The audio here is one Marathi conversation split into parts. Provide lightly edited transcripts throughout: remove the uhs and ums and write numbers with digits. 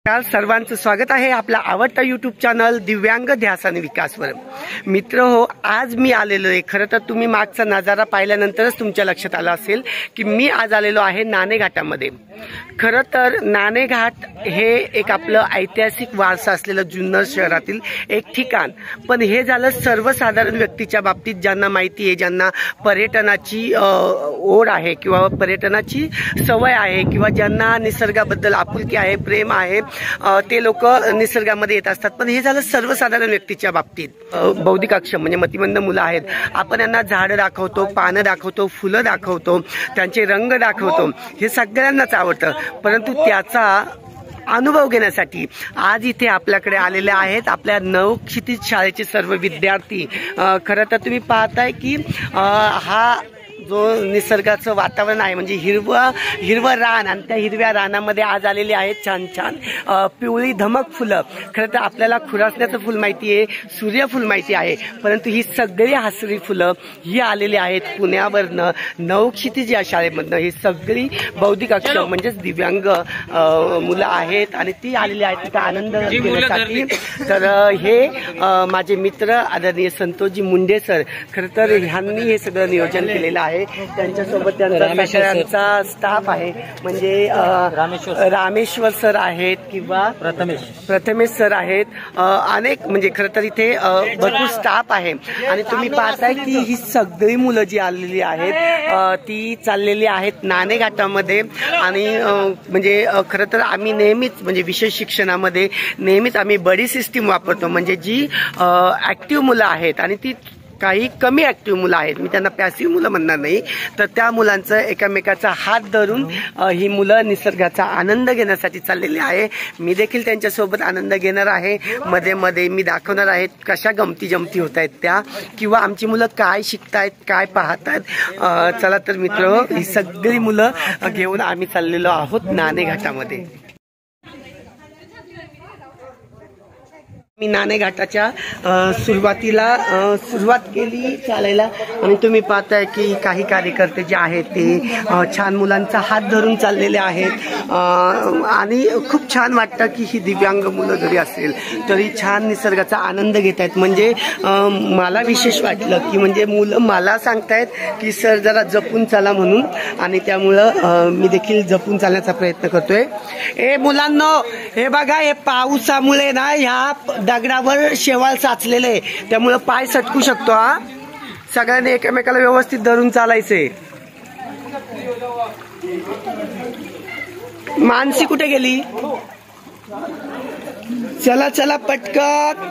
सर्वांचं स्वागत आहे आपला आवडता यूट्यूब चॅनल दिव्यांग ध्यास आणि विकासवर। मित्र हो, आज मी आलेलो आहे। खरं तर तुम्ही मागचा नजारा पाहिल्यानंतरच तुमच्या लक्षात आलं असेल की मी आज आलेलो आहे नाणे घाटामध्ये। खरं तर नाणे घाट हे एक आपलं ऐतिहासिक वारसा असलेलं जुन्नर शहरातील एक ठिकाण, पण हे झालं सर्वसाधारण व्यक्तीच्या बाबतीत, ज्यांना माहिती आहे, ज्यांना पर्यटनाची ओढ आहे किंवा पर्यटनाची सवय आहे किंवा ज्यांना निसर्गाबद्दल आपुलकी आहे, प्रेम आहे, ते लोक निसर्गामध्ये येत असतात। पण हे झालं सर्वसाधारण व्यक्तीच्या बाबतीत। बौद्धिक अक्षम म्हणजे मतिमंद मुलं आहेत, आपण यांना झाडं दाखवतो, पानं दाखवतो, फुलं दाखवतो, त्यांचे रंग दाखवतो, हे सगळ्यांनाच आवडतं। परंतु त्याचा अनुभव घेण्यासाठी आज इथे आपल्याकडे आलेले आहेत आपल्या नवक्षितिज शाळेचे सर्व विद्यार्थी। खरं तर तुम्ही पाहताय की हा जो निसर्गाचं वातावरण आहे म्हणजे हिरवं रान, आणि त्या हिरव्या रानामध्ये आज आलेले आहेत छान छान पिवळी धमक फुलं। खरं तर आपल्याला खुरासण्याचं फुल माहिती आहे, सूर्यफूल माहिती आहे, परंतु ही सगळी हासरी फुलं ही आलेली आहेत पुण्यावरनं, नवक्षितिज या शाळेमधनं। ही सगळी बौद्धिक अक्षम म्हणजेच दिव्यांग मुलं आहेत आणि ती आलेली आहेत तिथं आनंद घेण्यासाठी। तर हे माझे मित्र आदरणीय संतोषजी मुंडे सर, खरं तर ह्यांनी हे सगळं नियोजन केलेलं आहे। त्यांच्यासोबत त्यांचा स्टाफ आहे, म्हणजे रामेश्वर सर आहेत किंवा प्रथमेश सर आहेत, अनेक म्हणजे खरं तर इथे भरपूर स्टाफ आहे। आणि तुम्ही पाहताय की ही सगळी मुलं जी आलेली आहेत ती चाललेली आहेत नाणे घाटामध्ये। आणि म्हणजे खरं तर आम्ही नेहमीच म्हणजे विशेष शिक्षणामध्ये नेहमीच आम्ही बडी सिस्टीम वापरतो, म्हणजे जी ऍक्टिव्ह मुलं आहेत आणि ती काही कमी ऍक्टिव्ह मुलं आहेत, मी त्यांना पॅसिव्ह मुलं म्हणणार नाही, तर त्या मुलांचं एकमेकाचा हात धरून ही मुलं निसर्गाचा आनंद घेण्यासाठी चाललेली आहे। मी देखील त्यांच्यासोबत आनंद घेणार आहे, मध्ये मध्ये मी दाखवणार आहे कशा गमती जमती होत आहेत त्या, किंवा आमची मुलं काय शिकतायत, काय पाहतायत। चला तर मित्र, ही सगळी मुलं घेऊन आम्ही चाललेलो आहोत नाणे घाटामध्ये। मी नाणे घाटाच्या सुरुवातीला सुरुवात केली चालायला, आणि तुम्ही पाहताय की काही कार्यकर्ते जे आहेत ते छान मुलांचा हात धरून चाललेले आहेत। आणि खूप छान वाटतं की ही दिव्यांग मुलं जरी असेल तरी छान निसर्गाचा आनंद घेत आहेत। म्हणजे मला विशेष वाटलं की म्हणजे मुलं मला सांगतायत की सर जरा जपून चाला म्हणून, आणि त्यामुळं मी देखील जपून चालण्याचा प्रयत्न करतोय। मुलांनो, हे बघा, हे पावसामुळे ना ह्या दगडावर शेवाळ साचलेले आहे, त्यामुळे पाय सटकू शकतो। हा, सगळ्यांनी एकमेकाला व्यवस्थित धरून चालायचंय। मानसी कुठे गेली? चला चला पटकन।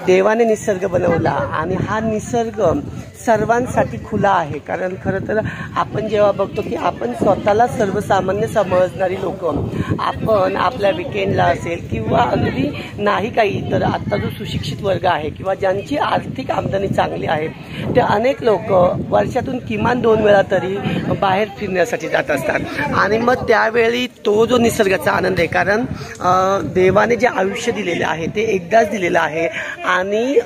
देवाने निसर्ग बनवला आणि हा निसर्ग सर्वांसाठी खुला आहे। कारण खरं तर आपण जेव्हा बघतो की आपण स्वतःला सर्वसामान्य समजणारी लोक, आपण आपल्या विकेंडला असेल किंवा अगदी नाही काही तर आत्ता जो सुशिक्षित वर्ग आहे किंवा ज्यांची आर्थिक आमदनी चांगली आहे, ते अनेक लोक वर्षातून किमान 2 वेळा तरी बाहेर फिरण्यासाठी जात असतात। आणि मग त्यावेळी तो जो निसर्गाचा आनंद आहे, कारण देवाने जे आयुष्य दिलेले आहे ते एकदाच दिलेलं आहे, आणि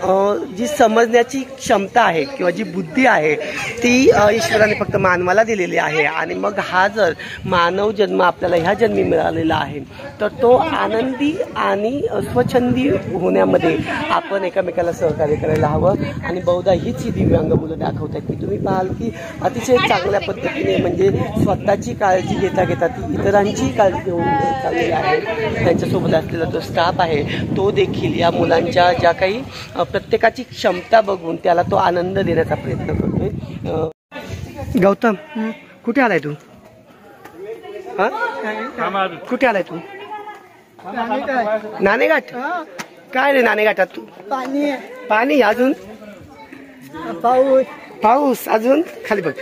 जी समजण्याची क्षमता आहे किंवा जी बुद्धी आहे ती ईश्वराने फक्त मानवाला दिलेली आहे। आणि मग हा जर मानव जन्म आपल्याला ह्या जन्मी मिळालेला आहे, तर तो आनंदी आणि स्वच्छंदी होण्यामध्ये आपण एकमेकाला सहकार्य करायला हवं। आणि बहुधा हीच ही दिव्यांग मुलं दाखवतात की तुम्ही पाहाल की अतिशय चांगल्या पद्धतीने म्हणजे स्वतःची काळजी घेता घेता ती इतरांची काळजी घेऊन चाललेली आहे। त्यांच्यासोबत असलेला जो स्टाफ आहे तो देखील या मुलांच्या ज्या काही प्रत्येकाची क्षमता बघून त्याला तो आनंद देण्याचा प्रयत्न करतोय। गौतम, कुठे आलाय तू? कुठे आलाय तू? नाणेघाट? काय रे नाणेघाटात तू? पाणी अजून पाऊस अजून खाली बघ,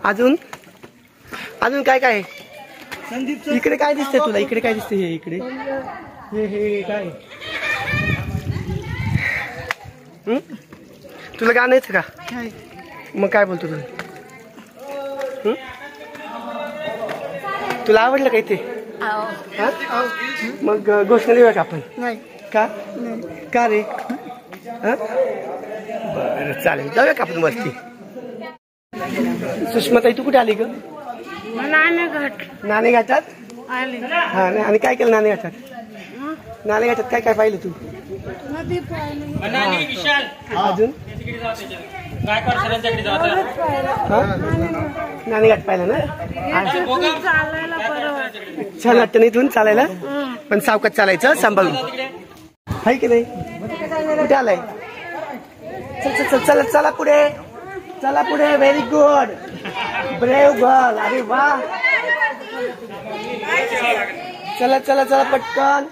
अजून काय काय इकडे काय दिसतंय तुला? इकडे काय दिसतंय? हे इकडे हे काय? तुला गाणं येतं का? मग काय बोलतो तू? तुला आवडलं का इथे? मग घोषणा देऊया का आपण? का? का रे? बरं चालेल, जाऊया का आपण वरती? सुषमाताई तू कुठे आली ग? नाणेघाटात आली. हा आणि काय केलं नाणेघाटात? नाणेघाटात काय काय पाहिलं तू? नदी पाहिली. अजून नाणेघाट पाहिलं ना? चालायला बरं वाटतं. छान वाटतं ना इथून चालायला, पण सावकाश चालायचं सांभाळून, आहे की नाही? कुठे आलाय? चल चल चल चला चला पुढे, चला पुढे. Very good, brave girl. अरे वा, चला चला चला पटकन.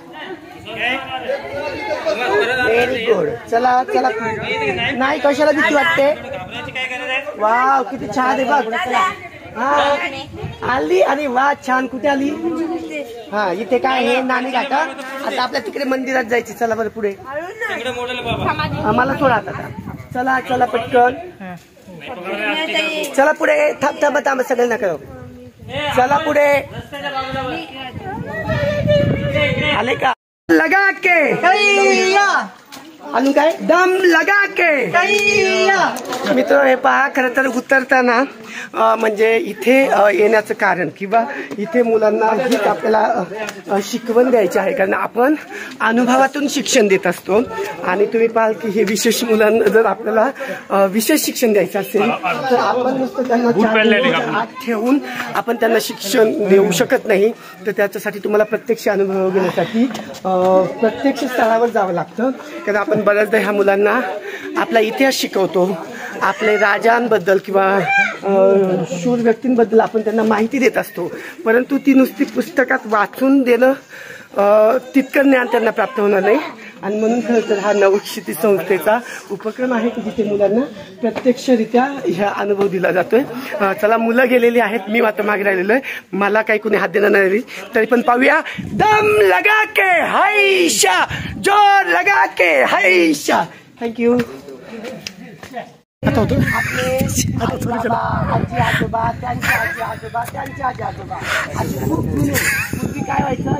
Very good. चला चला. नाही कशाला भीती वाटते? वाव किती छान आहे बघ. हा आली. अरे वा छान. कुठे आली? हा इथे काय हे नाणेघाट. आता आपल्या तिकडे मंदिरात जायची. चला बरं पुढे. आम्हाला थोडा आता. चला चला पटकन. चला पुढे. थांब थांब थांब सगळ्यांना कळव. चला पुढे. आले का? लगा के अजून काय? दम लगा के. मित्र हे पहा, खरं तर उतरताना म्हणजे इथे येण्याचं कारण किंवा इथे मुलांना हीच आपल्याला शिकवण द्यायची आहे, कारण आपण अनुभवातून शिक्षण देत असतो. आणि तुम्ही पाहाल की हे विशेष मुलांना जर आपल्याला विशेष शिक्षण द्यायचं असेल तर आपण नुसतं त्यांना आत ठेवून आपण त्यांना शिक्षण देऊ शकत नाही. तर त्याच्यासाठी तुम्हाला प्रत्यक्ष अनुभव घेण्यासाठी प्रत्यक्ष स्थळावर जावं लागतं. कारण आपण बऱ्याचदा ह्या मुलांना आपला इतिहास शिकवतो, आपले राजांबद्दल किंवा शूर व्यक्तींबद्दल आपण त्यांना माहिती देत असतो, परंतु ती नुसती पुस्तकात वाचून देणं तितकं ज्ञान त्यांना प्राप्त होणार नाही. आणि म्हणून खरं तर हा नवक्षिती संस्थेचा उपक्रम आहे की जिथे मुलांना प्रत्यक्षरित्या ह्या अनुभव दिला जातोय. चला मुलं गेलेली आहेत, मी मात्र मागे राहिलेलो आहे. मला काही कुणी हात देणार नाही, तरी पण पाहूया. दम लगा के हैशा, जोर लगा के हैशा. थँक्यू. आता होतो आजी आजोबा, त्यांचे आजी आजोबा, त्यांचे आजी आजोबा अशी खूप जुने. पूर्वी काय व्हायचं,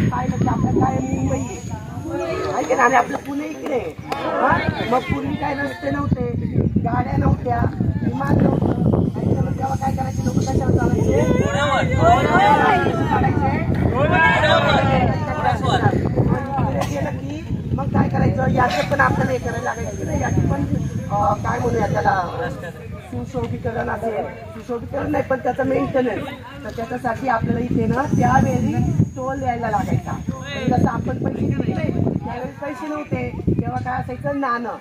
पाहिलं की आपल्या काय मुंबई आहे ना, आणि आपलं पुणे इकडे. मग पूर्वी काय रस्ते नव्हते, गाड्या नव्हत्या, विमान नव्हतं. तेव्हा काय करायचे लोक? कशावर चालायचे? गेलं की मग काय करायचं, याचं पण आपल्याला हे करायला लागायचं. याची पण काय म्हणूया त्याला, सुशोभीकरण असेल. सुशोभीकरण नाही पण त्याचं मेंटेनन्स. तर त्याच्यासाठी आपल्याला इथे ना त्यावेळी टोल द्यायला लागायचा. जसं आपण पैसे दिले त्यावेळी पैसे नव्हते, तेव्हा काय असायचं, नाणं.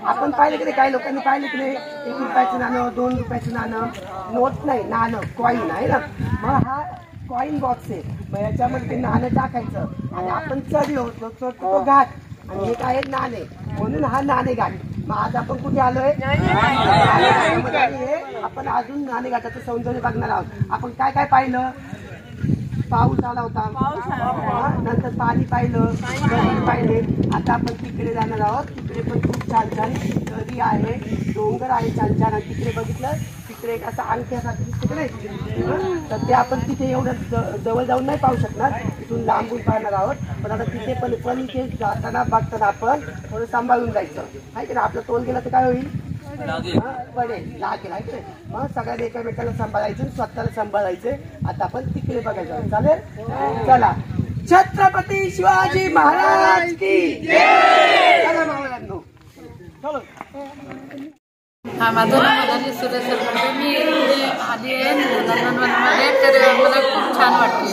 आपण पाहिलं की नाही, काही लोकांनी पाहिलं की नाही, 1 रुपयाचं नाणं, 2 रुपयाचं नाणं, नोट नाही नाणं, कॉईन आहे ना. मग हा कॉईन बॉक्स आहे. मग याच्यामध्ये ते नाणं टाकायचं आणि आपण चढलो तो घाट, आणि हे काय नाणे, म्हणून हा नाणेघाट. मग आज आपण कुठे आलोय? आपण अजून नाणेघाटाचं सौंदर्य बघणार आहोत. आपण काय काय पाहिलं? पाऊस आला होता, नंतर पाणी पाहिलं, पाहिले. आता आपण तिकडे जाणार आहोत. तिकडे पण खूप छान छान नदी आहे, डोंगर आहे छान छान. आणि तिकडे बघितलं, तिकडे एक असं अंगठ्यासारखं दिसतं नाही, तर ते आपण तिथे एवढं जवळ जाऊन नाही पाहू शकणार, तिथून लांबून पाहणार आहोत. पण आता तिथे पण इथे जाताना बघताना आपण थोडं सांभाळून जायचं आहे की ना. आपलं तोल गेला तर काय होईल? पडेल, लागेल आहे की नाही. मग सगळ्यांनी एकामेकाला सांभाळायचं, स्वतःला सांभाळायचे. आता आपण तिकडे बघायचं. चालेल? चला. छत्रपती शिवाजी महाराज की जय. चला मावळ्यांनो, चलो. हा माझं नाव मनाली सुरेश सरपंच. मी इथे आली आहे नंदनवनमध्ये, तर मला खूप छान वाटले.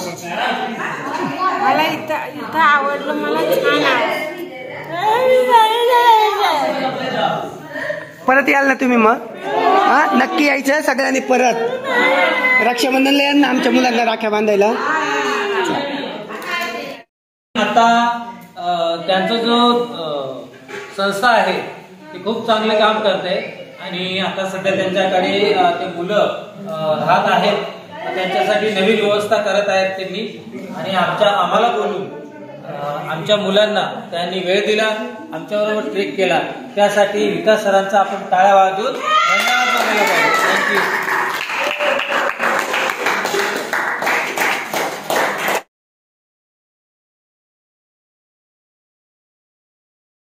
मला इथं आवडलं, मला छान आवडलं. परत याल ना तुम्ही? मग नक्की यायचं सगळ्यांनी परत. रक्षाबंधनला या ना आमच्या मुलांना राख्या बांधायला. आता त्यांचा जो संस्था आहे ती खूप चांगले काम करते. आणि आता सध्या त्यांच्याकडे ते मुलं राहत आहेत, त्यांच्यासाठी नवीन व्यवस्था करत आहेत त्यांनी. आणि आम्हाला बोलून आमच्या मुलांना त्यांनी वेळ दिला, आमच्याबरोबर ट्रेक केला. त्यासाठी विकास सरांचा आपण टाळ्या वाजवून धन्यवाद मानायला पाहिजे. थँक्यू.